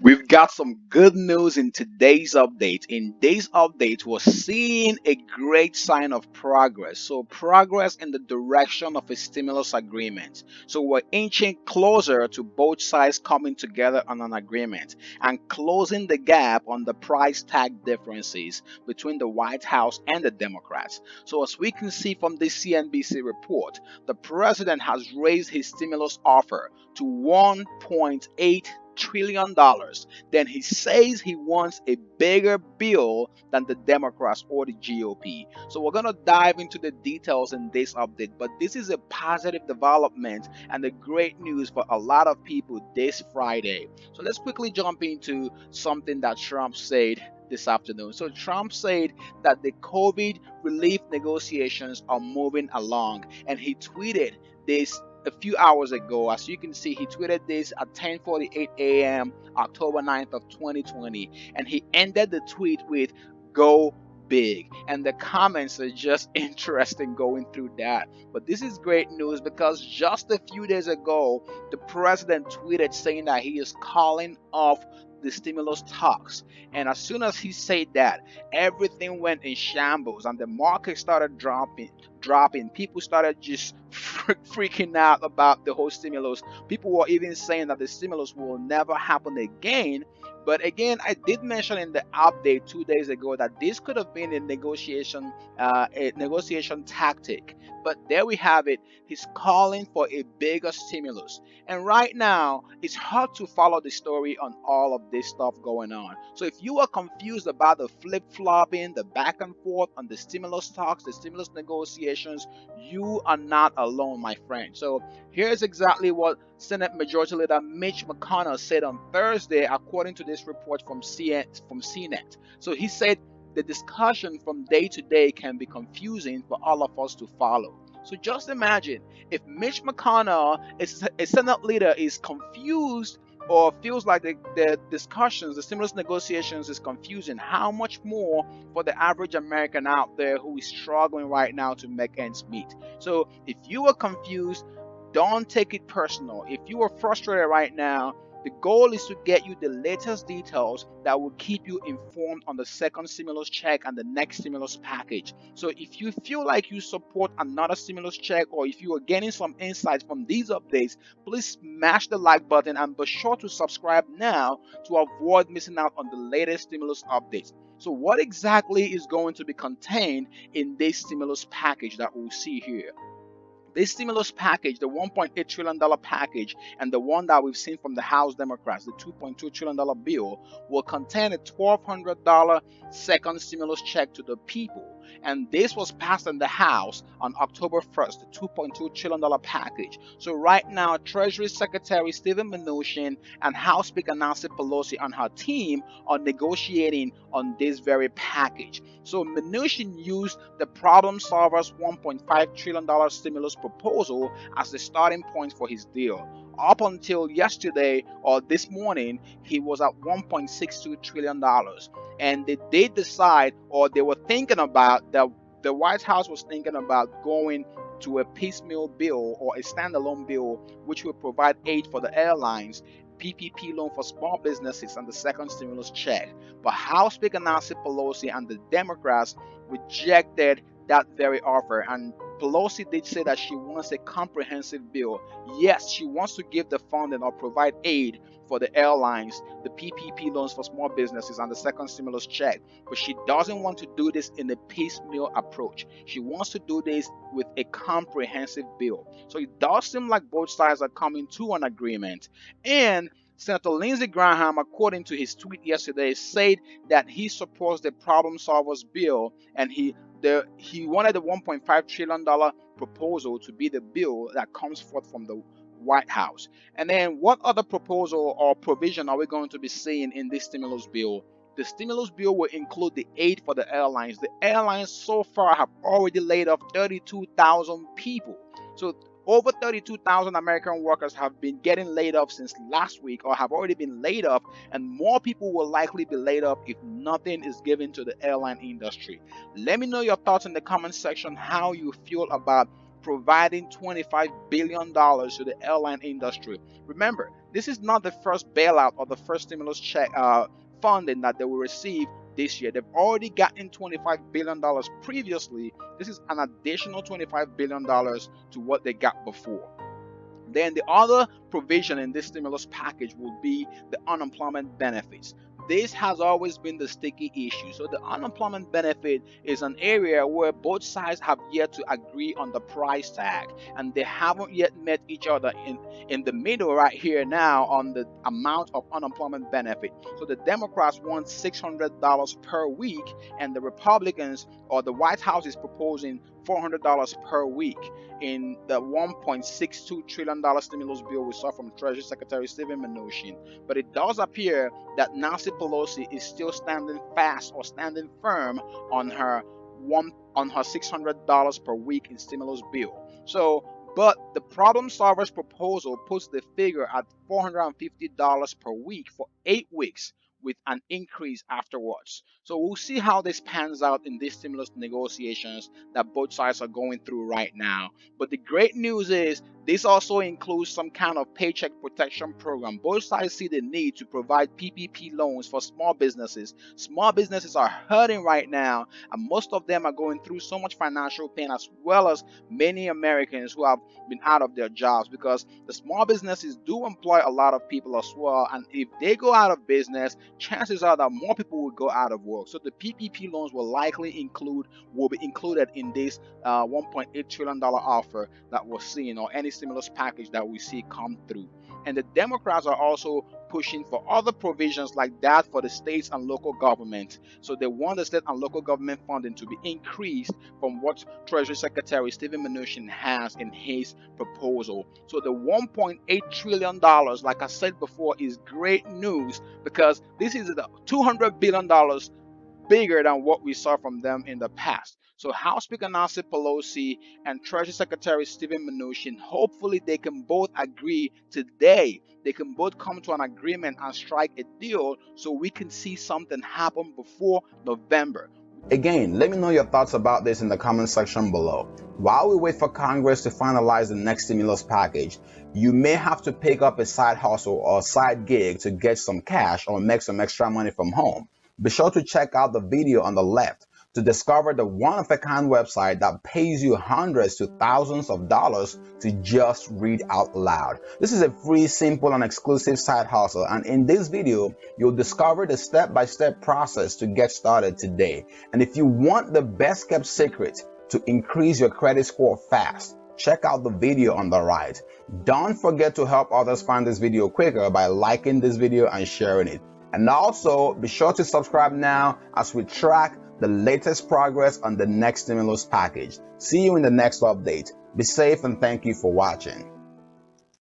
We've got some good news in today's update. In today's update, we're seeing a great sign of progress. So, progress in the direction of a stimulus agreement. So, we're inching closer to both sides coming together on an agreement and closing the gap on the price tag differences between the White House and the Democrats. So, as we can see from this CNBC report, the president has raised his stimulus offer to $1.8 trillion. Then he says he wants a bigger bill than the Democrats or the GOP. So we're going to dive into the details in this update, but this is a positive development and a great news for a lot of people this Friday. So let's quickly jump into something that Trump said this afternoon. So Trump said that the COVID relief negotiations are moving along, and he tweeted this a few hours ago. As you can see, he tweeted this at 10:48 a.m. October 9th of 2020, and he ended the tweet with "Go big," and the comments are just interesting going through that. But this is great news because just a few days ago, the president tweeted saying that he is calling off the stimulus talks, and as soon as he said that, everything went in shambles and the market started dropping. People started just freaking out about the whole stimulus. People were even saying that the stimulus will never happen again. But again, I did mention in the update 2 days ago that this could have been a negotiation tactic. But there we have it. He's calling for a bigger stimulus. And right now, it's hard to follow the story on all of this stuff going on. So if you are confused about the flip-flopping, the back and forth on the stimulus talks, the stimulus negotiations, you are not alone, my friend. So here's exactly what Senate Majority Leader Mitch McConnell said on Thursday, according to this report from CNET. So he said the discussion from day to day can be confusing for all of us to follow. So just imagine if Mitch McConnell, a Senate leader, is confused or feels like the discussions, the stimulus negotiations is confusing, how much more for the average American out there who is struggling right now to make ends meet. So if you are confused, don't take it personal. If you are frustrated right now, the goal is to get you the latest details that will keep you informed on the second stimulus check and the next stimulus package. So if you feel like you support another stimulus check, or if you are getting some insights from these updates, please smash the like button and be sure to subscribe now to avoid missing out on the latest stimulus updates. So what exactly is going to be contained in this stimulus package that we'll see here? This stimulus package, the $1.8 trillion package, and the one that we've seen from the House Democrats, the $2.2 trillion bill, will contain a $1,200 second stimulus check to the people. And this was passed in the House on October 1st, the $2.2 trillion package. So right now, Treasury Secretary Steven Mnuchin and House Speaker Nancy Pelosi and her team are negotiating on this very package. So Mnuchin used the problem solver's $1.5 trillion stimulus proposal as the starting point for his deal. Up until yesterday or this morning, he was at $1.62 trillion. And they did decide, or they were thinking about, the White House was thinking about going to a piecemeal bill or a standalone bill which will provide aid for the airlines, PPP loan for small businesses, and the second stimulus check. But House Speaker Nancy Pelosi and the Democrats rejected that very offer. And Pelosi did say that she wants a comprehensive bill. Yes, she wants to give the funding or provide aid for the airlines, the PPP loans for small businesses, and the second stimulus check. But she doesn't want to do this in a piecemeal approach. She wants to do this with a comprehensive bill. So it does seem like both sides are coming to an agreement. And Senator Lindsey Graham, according to his tweet yesterday, said that he supports the problem solvers bill, and he wanted the $1.5 trillion proposal to be the bill that comes forth from the White House. And then what other proposal or provision are we going to be seeing in this stimulus bill? The stimulus bill will include the aid for the airlines. The airlines so far have already laid off 32,000 people. So over 32,000 American workers have been getting laid off since last week, or have already been laid off, and more people will likely be laid off if nothing is given to the airline industry. Let me know your thoughts in the comment section, how you feel about providing $25 billion to the airline industry. Remember, this is not the first bailout or the first stimulus check funding that they will receive this year. They've already gotten $25 billion previously. This is an additional $25 billion to what they got before. Then the other provision in this stimulus package will be the unemployment benefits. This has always been the sticky issue. So the unemployment benefit is an area where both sides have yet to agree on the price tag, and they haven't yet met each other in the middle right here now on the amount of unemployment benefit. So the Democrats want $600 per week, and the Republicans or the White House is proposing $400 per week in the $1.62 trillion stimulus bill we saw from Treasury Secretary Steven Mnuchin. But it does appear that Nancy Pelosi is still standing fast or standing firm on her $600 per week in stimulus bill. But the problem solver's proposal puts the figure at $450 per week for 8 weeks, with an increase afterwards. So we'll see how this pans out in these stimulus negotiations that both sides are going through right now. But the great news is this also includes some kind of paycheck protection program. Both sides see the need to provide PPP loans for small businesses. Small businesses are hurting right now, and most of them are going through so much financial pain, as well as many Americans who have been out of their jobs, because the small businesses do employ a lot of people as well, and if they go out of business, chances are that more people will go out of work. So the PPP loans will be included in this $1.8 trillion offer that we're seeing, or any stimulus package that we see come through. And the Democrats are also pushing for other provisions like that for the states and local government. So they want the state and local government funding to be increased from what Treasury Secretary Steven Mnuchin has in his proposal. So the $1.8 trillion, like I said before, is great news, because this is the $200 billion bigger than what we saw from them in the past. So House Speaker Nancy Pelosi and Treasury Secretary Steven Mnuchin, hopefully they can both agree today. They can both come to an agreement and strike a deal so we can see something happen before November. Again, let me know your thoughts about this in the comment section below. While we wait for Congress to finalize the next stimulus package, you may have to pick up a side hustle or side gig to get some cash or make some extra money from home. Be sure to check out the video on the left to discover the one-of-a-kind website that pays you hundreds to thousands of dollars to just read out loud. This is a free, simple, and exclusive side hustle, and in this video, you'll discover the step-by-step process to get started today. And if you want the best-kept secret to increase your credit score fast, check out the video on the right. Don't forget to help others find this video quicker by liking this video and sharing it. And also, be sure to subscribe now as we track the latest progress on the next stimulus package. See you in the next update. Be safe and thank you for watching.